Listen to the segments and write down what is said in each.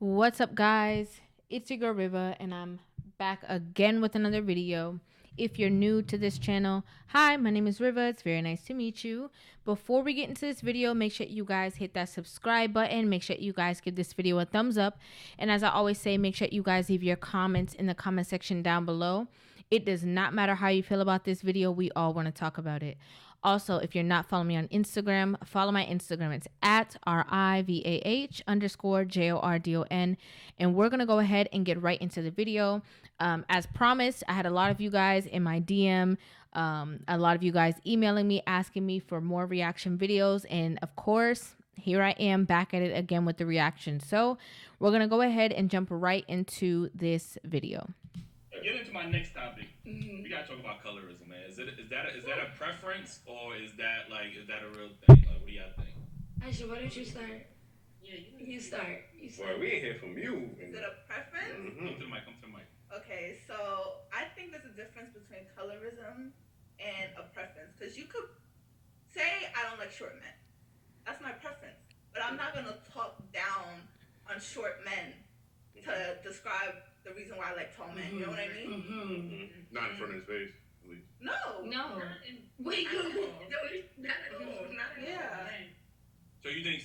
What's up, guys? It's your girl Rivah, and I'm back again with another video. If you're new to this channel, hi, my name is Rivah. It's very nice to meet you. Before we get into this video, make sure you guys hit that subscribe button. Make sure you guys give this video a thumbs up. And as I always say, make sure you guys leave your comments in the comment section down below. It does not matter how you feel about this video. We all want to talk about it. Also, if you're not following me on Instagram, follow my Instagram. It's at RIVAH_JORDON. And we're going to go ahead and get right into the video. As promised, I had a lot of you guys in my DM, a lot of you guys emailing me, asking me for more reaction videos. And of course, here I am back at it again with the reaction. So we're going to go ahead and jump right into this video. Get into my next topic. We gotta talk about colorism, man. Is that a preference or is that a real thing? Like, what do y'all think? Aisha, why don't you start? Yeah, You start. Well, we ain't hear from you. Is it a preference? Come to the mic. Come to the mic. Okay, so I think there's a difference between colorism and a preference. Because you could say I don't like short men. That's my preference. But I'm not gonna talk down on short men to describe the reason why I like tall men. You know what I mean? Not in front of his face, at least. No. No. Wait, Not at all. Not at all. Yeah. So you think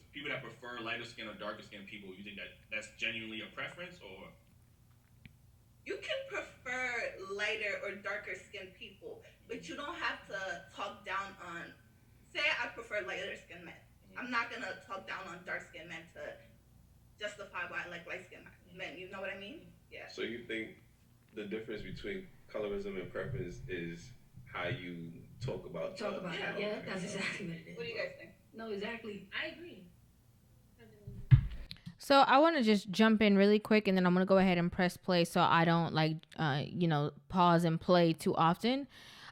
people that prefer lighter skin or darker skin people, you think that's genuinely a preference, or? You can prefer lighter or darker skinned people, but you don't have to talk down on. Say I prefer lighter skinned men. I'm not gonna talk down on dark skinned men to justify why I like light skinned men. You know what I mean? Yeah. So you think the difference between colorism and preference is how you talk about Talk about it. Yeah. Yeah, that's exactly what it is. What do you guys think? No, exactly. I agree. So I want to just jump in really quick, and then I'm going to go ahead and press play so I don't pause and play too often.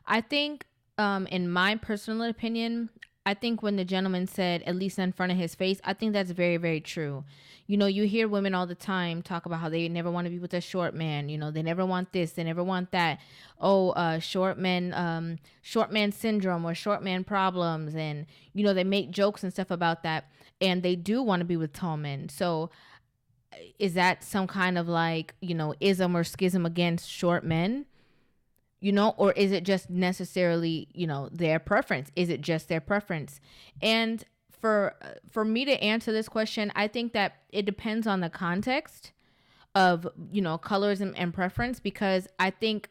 I think, in my personal opinion, I think when the gentleman said, at least in front of his face, I think that's very, very true. You know, you hear women all the time talk about how they never want to be with a short man. You know, they never want this, they never want that. Oh, short man syndrome or short man problems. And, you know, they make jokes and stuff about that. And they do want to be with tall men. So is that some kind of ism or schism against short men? Or is it just necessarily, their preference? Is it just their preference? And for me to answer this question, I think that it depends on the context of, colorism and preference, because I think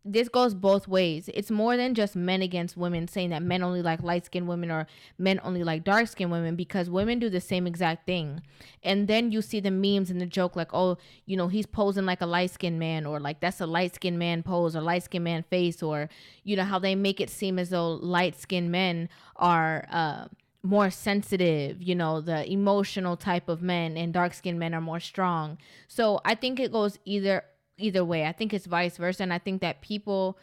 this goes both ways. It's more than just men against women, saying that men only like light-skinned women or men only like dark-skinned women, because women do the same exact thing. And then you see the memes and the joke like, oh, he's posing like a light-skinned man, or like that's a light-skinned man pose or light-skinned man face, or how they make it seem as though light-skinned men are more sensitive, the emotional type of men, and dark-skinned men are more strong. So I think it goes either way. I think it's vice versa. And I think that people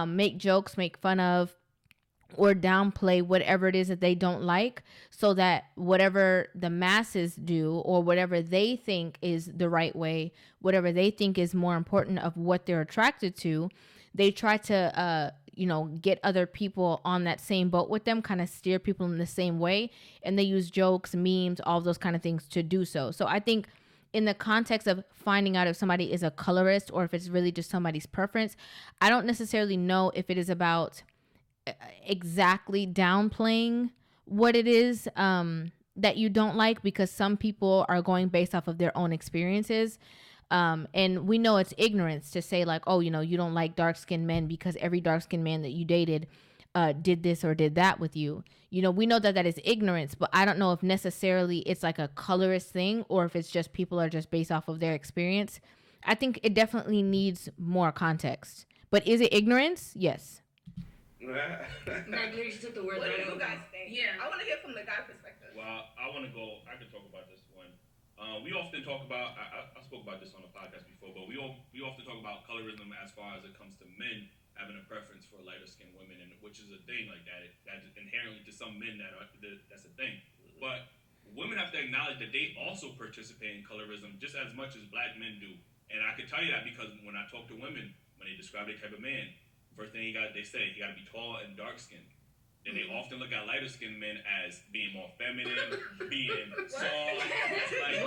make jokes, make fun of, or downplay whatever it is that they don't like, so that whatever the masses do, or whatever they think is the right way, whatever they think is more important of what they're attracted to, they try to get other people on that same boat with them, kind of steer people in the same way, and they use jokes, memes, all those kind of things to do so. So I think in the context of finding out if somebody is a colorist or if it's really just somebody's preference, I don't necessarily know if it is about exactly downplaying what it is that you don't like, because some people are going based off of their own experiences. And we know it's ignorance to say like, oh, you don't like dark-skinned men because every dark-skinned man that you dated did this or did that with you. We know that is ignorance, but I don't know if necessarily it's like a colorist thing, or if it's just people are just based off of their experience. I think it definitely needs more context. But is it ignorance? Yes. Like, you took the word What do right you out. guys think? Yeah. I want to hear from the guy perspective. Well, I can talk about this one. We often talk about. I spoke about this on the podcast before, but we often talk about colorism as far as it comes to men having a preference for lighter skinned women, and which is a thing like that. That inherently to some men that's a thing. But women have to acknowledge that they also participate in colorism just as much as black men do. And I can tell you that because when I talk to women, when they describe their type of man, first thing they say he got to be tall and dark skinned. And they often look at lighter skinned men as being more feminine, being soft. Like,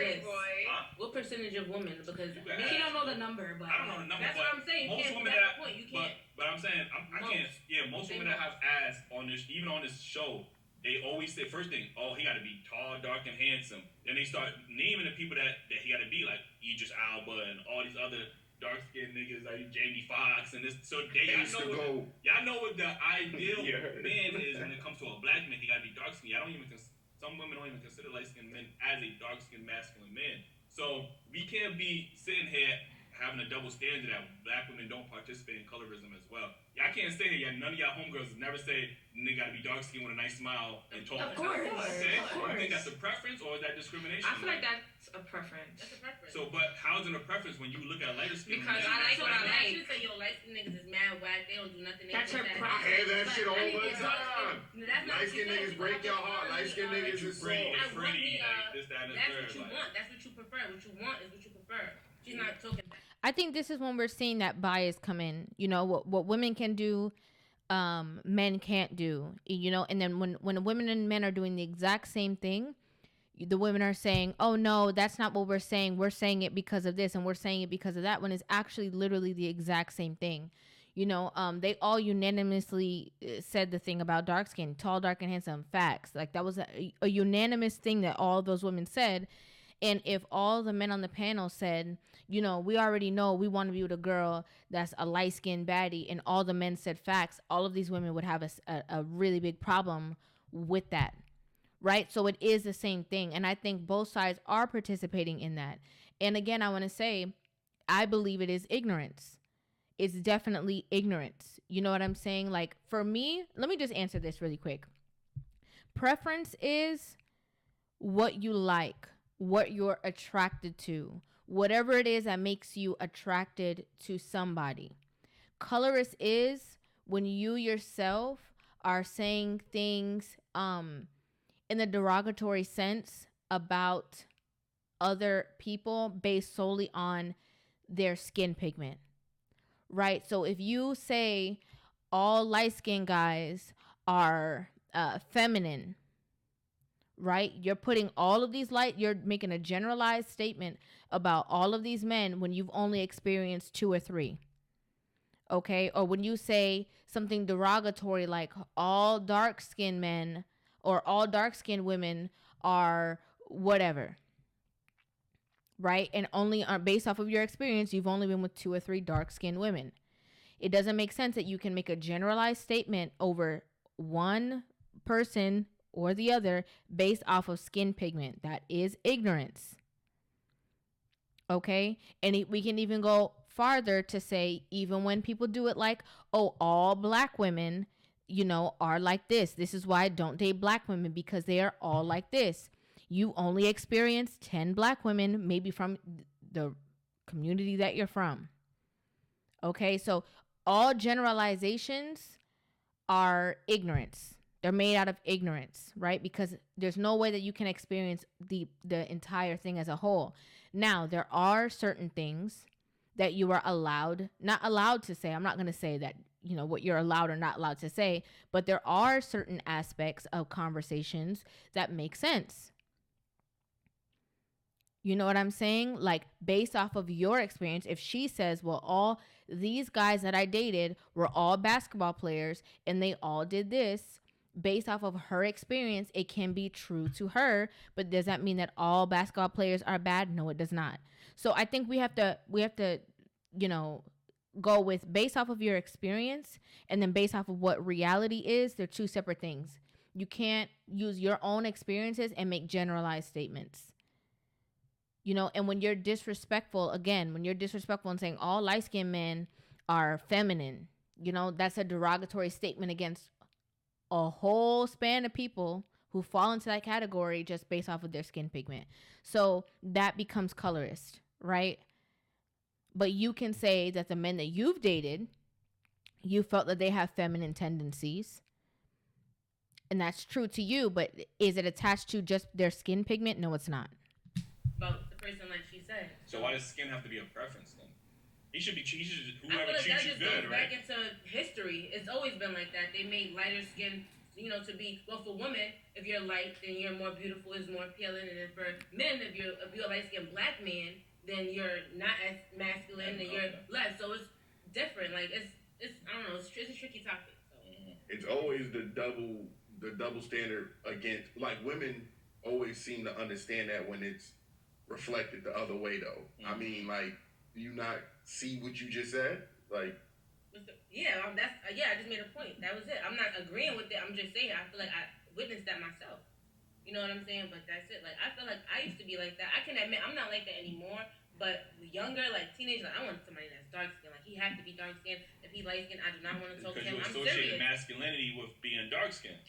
Pretty Yes. boy. What percentage of women? Because You can she ask. don't know the number, but I don't know the number, that's but what I'm saying. most You can't, women that's that, the point. You can't. but I'm saying I can't. Yeah, most women that have asked on this, even on this show, they always say first thing, oh, he got to be tall, dark, and handsome. Then they start naming the people that he got to be, like Idris Elba and all these other dark skinned niggas like Jamie Foxx and this. So y'all know what the ideal man is when it comes to a black man. He got to be dark skinned. Some women don't even consider light skinned men as a dark skinned masculine man. So we can't be sitting here having a double standard that black women don't participate in colorism as well. Y'all can't say that. None of y'all homegirls never say they gotta be dark skinned with a nice smile and tall. Of course. Okay? You think that's a preference or is that discrimination? I feel like that's a preference. That's a preference. So, but how's it a preference when you look at lighter skin? Because I like what I like. You say, yo, light skin niggas is mad whack. They don't do nothing. That's your I preference. hear that shit all I the need time. Light skin niggas break your heart. Light skin niggas is Pretty, soft. pretty, like this, that, and the That's third. what you want. That's what you prefer. What you want is what you prefer. She's not talking. I think this is when we're seeing that bias come in. You know, what women can do, men can't do. You know, and then when women and men are doing the exact same thing, the women are saying, oh no, that's not what we're saying. We're saying it because of this and we're saying it because of that, when it's actually literally the exact same thing. You know, they all unanimously said the thing about dark skin, tall, dark, and handsome. Facts. Like that was a unanimous thing that all those women said. And if all the men on the panel said, you know, we already know we want to be with a girl that's a light-skinned baddie, and all the men said facts, all of these women would have a really big problem with that, right? So it is the same thing. And I think both sides are participating in that. And again, I want to say, I believe it is ignorance. It's definitely ignorance. You know what I'm saying? Like, for me, let me just answer this really quick. Preference is what you like, what you're attracted to, whatever it is that makes you attracted to somebody. Colorist is when you yourself are saying things in the derogatory sense about other people based solely on their skin pigment, right? So if you say all light-skinned guys are feminine, right? You're putting all of these you're making a generalized statement about all of these men when you've only experienced 2 or 3. Okay? Or when you say something derogatory like all dark-skinned men or all dark-skinned women are whatever. Right? And only based off of your experience, you've only been with 2 or 3 dark-skinned women. It doesn't make sense that you can make a generalized statement over one person or the other based off of skin pigment. That is ignorance. Okay? And we can even go farther to say, even when people do it like, oh, all black women, you know, are like this. This is why I don't date black women, because they are all like this. You only experience 10 black women, maybe from the community that you're from. Okay? So all generalizations are ignorance. They're made out of ignorance, right? Because there's no way that you can experience the entire thing as a whole. Now, there are certain things that you are not allowed to say. I'm not going to say that, you know, what you're allowed or not allowed to say, but there are certain aspects of conversations that make sense. You know what I'm saying? Like, based off of your experience, if she says, well, all these guys that I dated were all basketball players and they all did this, based off of her experience, it can be true to her, but does that mean that all basketball players are bad? No, it does not. So I think we have to, you know, go with based off of your experience and then based off of what reality is. They're two separate things. You can't use your own experiences and make generalized statements. You know, and when you're disrespectful, again, when you're disrespectful and saying all light-skinned men are feminine, you know, that's a derogatory statement against a whole span of people who fall into that category just based off of their skin pigment. So that becomes colorist, right? But you can say that the men that you've dated, you felt that they have feminine tendencies. And that's true to you, but is it attached to just their skin pigment? No, it's not. About the person, like she said. So why does skin have to be a preference then? Whoever I feel like treats that you just good, goes right? back into history. It's always been like that. They made lighter skin, to be, well, for women, if you're light, then you're more beautiful, is more appealing, and then for men, if you're a light-skinned black man, then you're not as masculine, and you're less. So it's different. Like it's I don't know. It's a tricky topic. So. It's always the double standard against, like, women always seem to understand that when it's reflected the other way, though. I mean, like, do you not see what you just said? Like, yeah, I just made a point. That was it. I'm not agreeing with it. I'm just saying I feel like I witnessed that myself. You know what I'm saying? But that's it. Like, I feel like I used to be like that. I can admit I'm not like that anymore. But younger, like teenager, like, I want somebody that's dark skinned. Like, he has to be dark skinned. If he's light skinned, I do not want to talk to him. Because I'm you associate serious. masculinity with being dark skinned.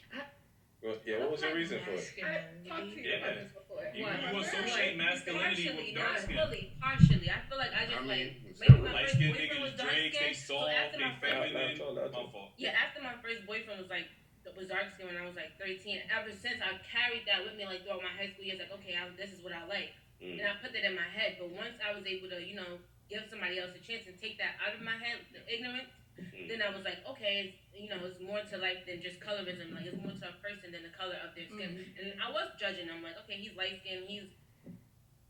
Well, yeah, what was the reason for it? I talked to you about this before. You associate masculinity with dark skin. Partially. I feel like I just maybe my first boyfriend was dark skinned. They soft, they feminine. My fault. Yeah, after my first boyfriend was dark skinned when I was like 13. Ever since I carried that with me like throughout my high school years, like, okay, this is what I like. And I put that in my head. But once I was able to, give somebody else a chance and take that out of my head, the ignorance, then I was like, okay, it's more to life than just colorism. Like, it's more to a person than the color of their skin. And I was judging him, like, okay, he's light skinned, he's,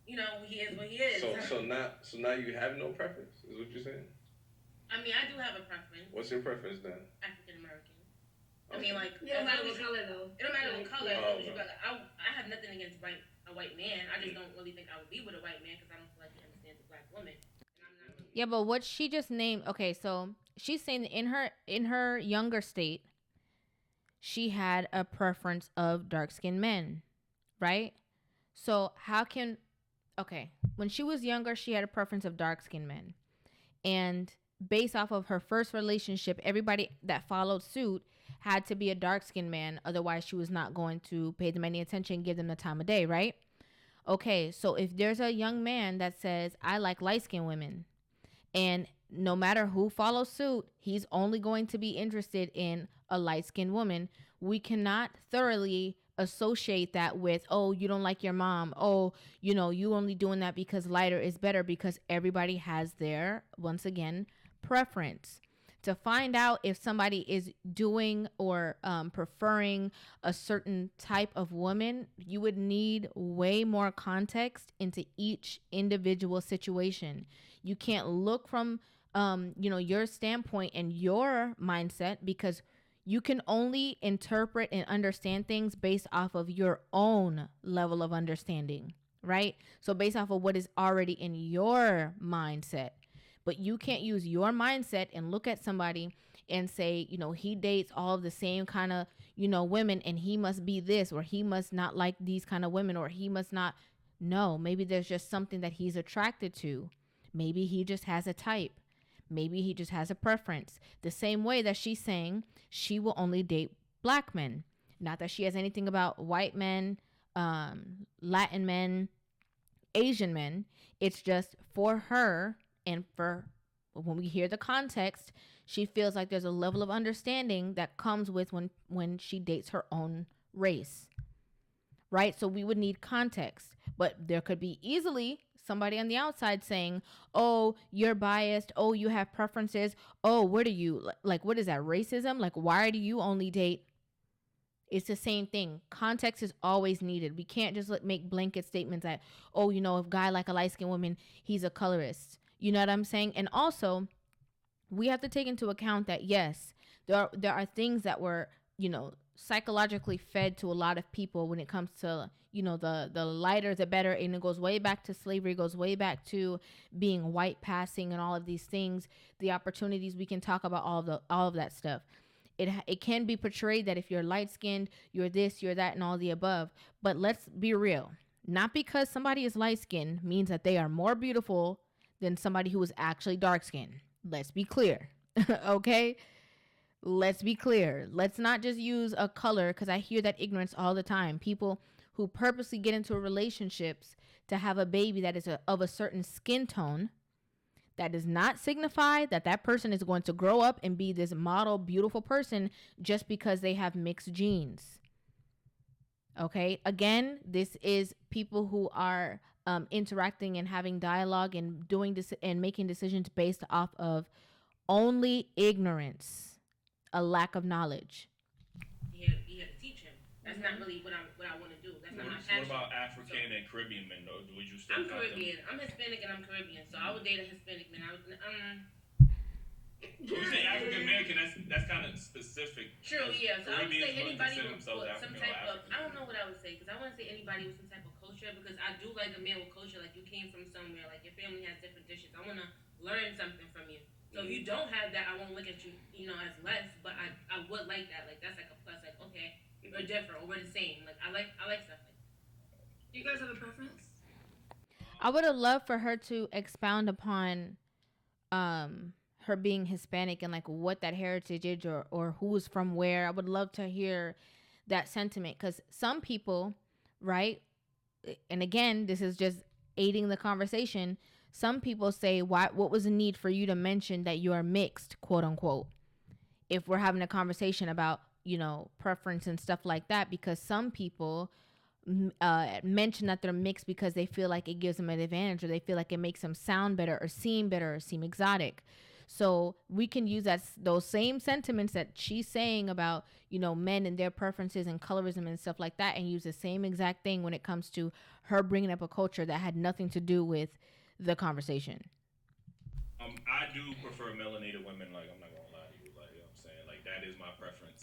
he is what he is. So now you have no preference, is what you're saying? I mean, I do have a preference. What's your preference then? African American. I mean, like, it don't matter what color though. It don't matter what color. Okay. I have nothing against a white man. I just don't really think I would be with a white man because I don't feel like he understands a black woman. And I'm not really. Yeah, but what she just named, okay, so she's saying that in her younger state, she had a preference of dark-skinned men, right? So when she was younger, she had a preference of dark-skinned men. And based off of her first relationship, everybody that followed suit had to be a dark-skinned man. Otherwise, she was not going to pay them any attention, give them the time of day, right? Okay, so if there's a young man that says, I like light-skinned women, and no matter who follows suit, he's only going to be interested in a light-skinned woman, we cannot thoroughly associate that with, oh, you don't like your mom. Oh, you only doing that because lighter is better, because everybody has their, once again, preference. To find out if somebody is doing or preferring a certain type of woman, you would need way more context into each individual situation. You can't look from, your standpoint and your mindset, because you can only interpret and understand things based off of your own level of understanding, right? So based off of what is already in your mindset. But you can't use your mindset and look at somebody and say, he dates all of the same kind of, women, and he must be this, or he must not like these kind of women, or he must not. No, maybe there's just something that he's attracted to. Maybe he just has a type. Maybe he just has a preference. The same way that she's saying she will only date black men. Not that she has anything about white men, Latin men, Asian men. It's just for her. And for when we hear the context, she feels like there's a level of understanding that comes with when she dates her own race, right? So we would need context. But there could be easily somebody on the outside saying, oh, you're biased. Oh, you have preferences. Oh, what are you? Like, what is that, racism? Like, why do you only date? It's the same thing. Context is always needed. We can't just make blanket statements that, oh, if a guy like a light-skinned woman, he's a colorist. You know what I'm saying? And also, we have to take into account that, yes, there are things that were, psychologically fed to a lot of people when it comes to, the lighter, the better. And it goes way back to slavery, goes way back to being white passing and all of these things, the opportunities. We can talk about all of that stuff. It can be portrayed that if you're light-skinned, you're this, you're that, and all the above. But let's be real. Not because somebody is light-skinned means that they are more beautiful than somebody who is actually dark-skinned. Let's be clear. Okay? Let's be clear. Let's not just use a color, because I hear that ignorance all the time. People who purposely get into relationships to have a baby that is of a certain skin tone, that does not signify that person is going to grow up and be this model, beautiful person just because they have mixed genes. Okay? Again, this is people who are interacting and having dialogue and doing this and making decisions based off of only ignorance, a lack of knowledge. He That's not really what I want to do. That's not my What passion. about African and Caribbean men though? Would you still I'm count them? Caribbean. I'm Hispanic and I'm Caribbean, so I would date a Hispanic man. When you say African American, that's kind of specific. True, yeah. So I would say Caribbeans wouldn't anybody consider with themselves some African type or of. African. I don't know what I would say because I wouldn't say anybody with some type of culture because I do like a man with culture. Like you came from somewhere, like your family has different dishes. I want to learn something from you. So if you don't have that, I won't look at you, as less. But I would like that. Like that's like a plus. Like okay, we're different or we're the same. Like I like stuff like that. Do you guys have a preference? I would have loved for her to expound upon her being Hispanic and like what that heritage is or who's from where. I would love to hear that sentiment because some people, right? And again, this is just aiding the conversation. Some people say, what was the need for you to mention that you are mixed, quote unquote, if we're having a conversation about, preference and stuff like that, because some people mention that they're mixed because they feel like it gives them an advantage or they feel like it makes them sound better or seem exotic. So we can use those same sentiments that she's saying about, men and their preferences and colorism and stuff like that and use the same exact thing when it comes to her bringing up a culture that had nothing to do with the conversation. I do prefer melanated women. Like I'm not gonna lie to you. Like I'm saying, like that is my preference.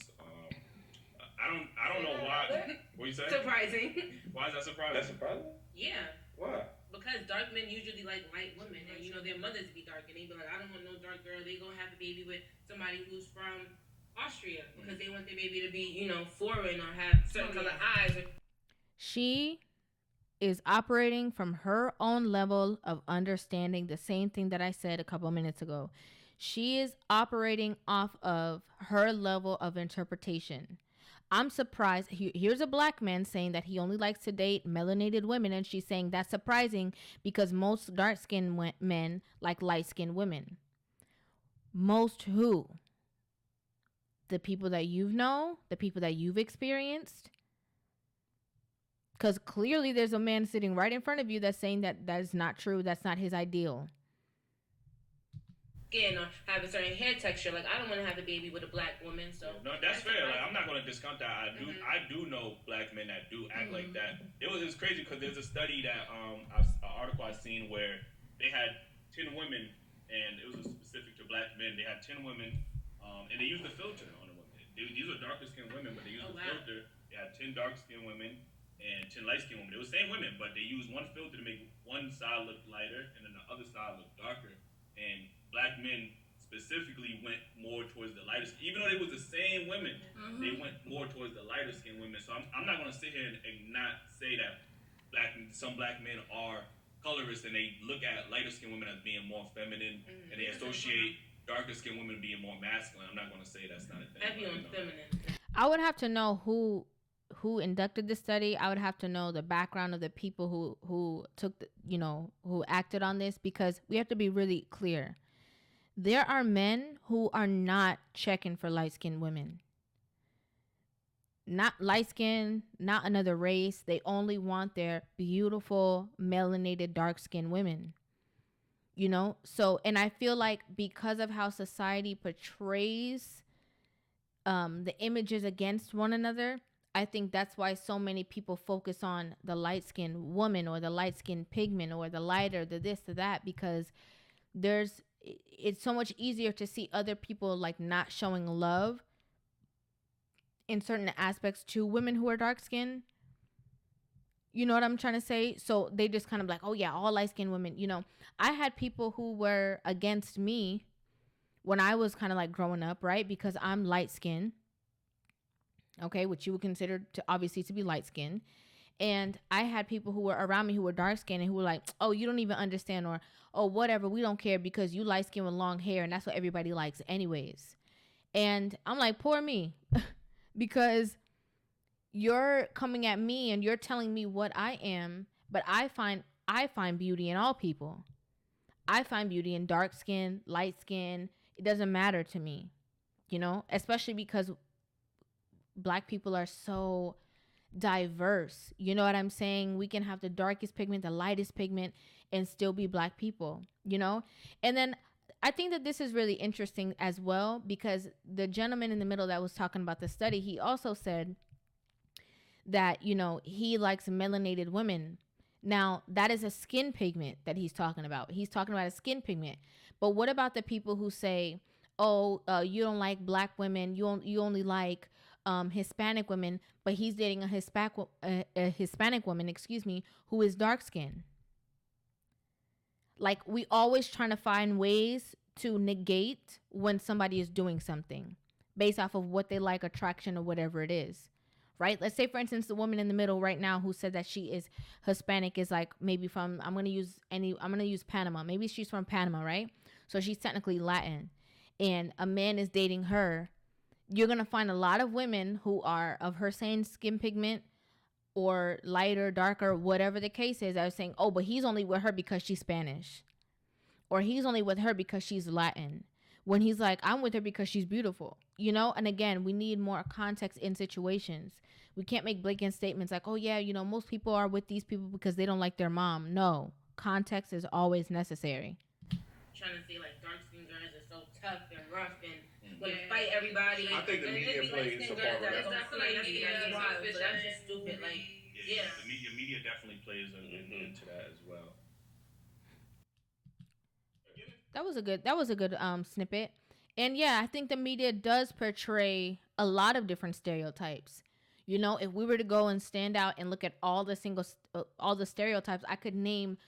I don't know why. What you say? Surprising. Why is that surprising? That's surprising. Yeah. Why? Because dark men usually like light women, and their mothers be dark, and they be like, I don't want no dark girl. They gonna have a baby with somebody who's from Austria because they want their baby to be, foreign or have certain color eyes. She is operating from her own level of understanding the same thing that I said a couple minutes ago. She is operating off of her level of interpretation. I'm surprised. Here's a black man saying that he only likes to date melanated women, and she's saying that's surprising because most dark-skinned men like light-skinned women. Most who? The people that you've known? The people that you've experienced? Because clearly there's a man sitting right in front of you that's saying that is not true. That's not his ideal. Skin or have a certain hair texture. Like I don't want to have a baby with a black woman. So no, that's fair. Like I'm not gonna discount that. I do know black men that do act like that. It's crazy because there's a study that an article I seen where they had 10 women and it was specific to black men. They had 10 women and they used a filter on the women. These are darker skinned women, but they used a filter. They had 10 dark skinned women and 10 light skinned women. They were the same women, but they used one filter to make one side look lighter and then the other side look darker. And black men specifically went more towards the lighter skin. Even though they was the same women, they went more towards the lighter skinned women. So I'm not going to sit here and not say that some black men are colorists and they look at lighter skinned women as being more feminine and they associate darker skinned women being more masculine. I'm not going to say that's not a thing. Heavy on feminine. I would have to know who inducted the study. I would have to know the background of the people who took who acted on this, because we have to be really clear. There are men who are not checking for light-skinned women. Not light-skinned, not another race. They only want their beautiful, melanated, dark-skinned women. So, and I feel like because of how society portrays the images against one another, I think that's why so many people focus on the light-skinned woman or the light-skinned pigment or the lighter, the this, the that, because it's so much easier to see other people like not showing love in certain aspects to women who are dark skinned. You know what I'm trying to say? So they just kind of like, oh yeah, all light skinned women. I had people who were against me when I was kind of like growing up, right? Because I'm light skinned. Okay, which you would consider to obviously to be light skinned. And I had people who were around me who were dark skinned and who were like, oh, you don't even understand, or, oh, whatever, we don't care because you light skinned with long hair and that's what everybody likes anyways. And I'm like, poor me, because you're coming at me and you're telling me what I am, but I find beauty in all people. I find beauty in dark skin, light skin. It doesn't matter to me, especially because Black people are so diverse. You know what I'm saying? We can have the darkest pigment, the lightest pigment, and still be Black people, And then I think that this is really interesting as well, because the gentleman in the middle that was talking about the study, he also said that, you know, he likes melanated women. Now, that is a skin pigment that he's talking about. He's talking about a skin pigment. But what about the people who say, oh, you don't like black women, you only like Hispanic women, but he's dating a Hispanic woman, excuse me, who is dark skinned. Like, we always trying to find ways to negate when somebody is doing something based off of what they like, attraction, or whatever it is. Right? Let's say, for instance, the woman in the middle right now who said that she is Hispanic is like maybe from, I'm gonna use Panama. Maybe she's from Panama, right? So she's technically Latin, and a man is dating her. You're gonna find a lot of women who are of her same skin pigment or lighter, darker, whatever the case is, that are saying, oh, but he's only with her because she's Spanish, or he's only with her because she's Latin. When he's like, I'm with her because she's beautiful, you know? And again, we need more context in situations. We can't make blanket statements like, oh yeah, you know, most people are with these people because they don't like their mom. No, context is always necessary. Trying to say like dark skinned girls are so tough and rough and want to fight everybody. I think the media plays some part of that. That's just stupid. Like, yeah. The media definitely plays into that as well. That was a good snippet. And yeah, I think the media does portray a lot of different stereotypes. You know, if we were to go and stand out and look at all the stereotypes, I could name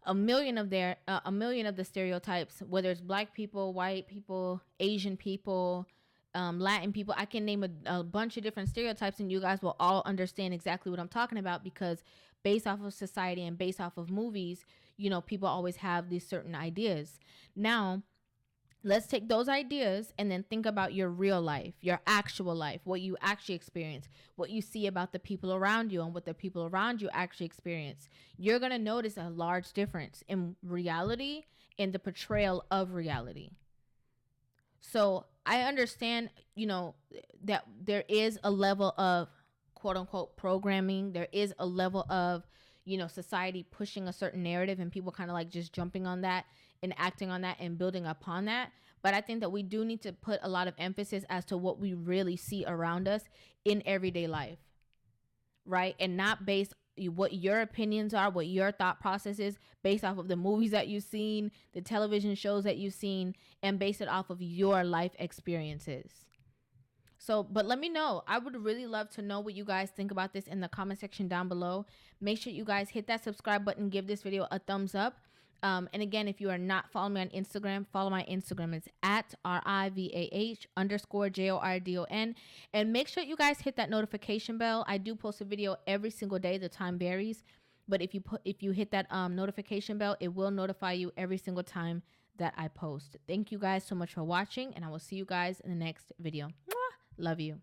a million of the stereotypes, whether it's black people, white people, Asian people, Latin people. I can name a bunch of different stereotypes, and you guys will all understand exactly what I'm talking about, because based off of society and based off of movies, you know, people always have these certain ideas. Now, let's take those ideas and then think about your real life, your actual life, what you actually experience, what you see about the people around you and what the people around you actually experience. You're going to notice a large difference in reality and the portrayal of reality. So I understand, you know, that there is a level of quote unquote programming. There is a level of, you know, society pushing a certain narrative and people kind of like just jumping on that and acting on that and building upon that. But I think that we do need to put a lot of emphasis as to what we really see around us in everyday life, right? And not based what your opinions are, what your thought process is, based off of the movies that you've seen, the television shows that you've seen, and base it off of your life experiences. So, but let me know. I would really love to know what you guys think about this in the comment section down below. Make sure you guys hit that subscribe button, give this video a thumbs up. And again, if you are not following me on Instagram, follow my Instagram. It's at RIVAH_JORDON. And make sure you guys hit that notification bell. I do post a video every single day. The time varies. But if you hit that notification bell, it will notify you every single time that I post. Thank you guys so much for watching, and I will see you guys in the next video. Mwah! Love you.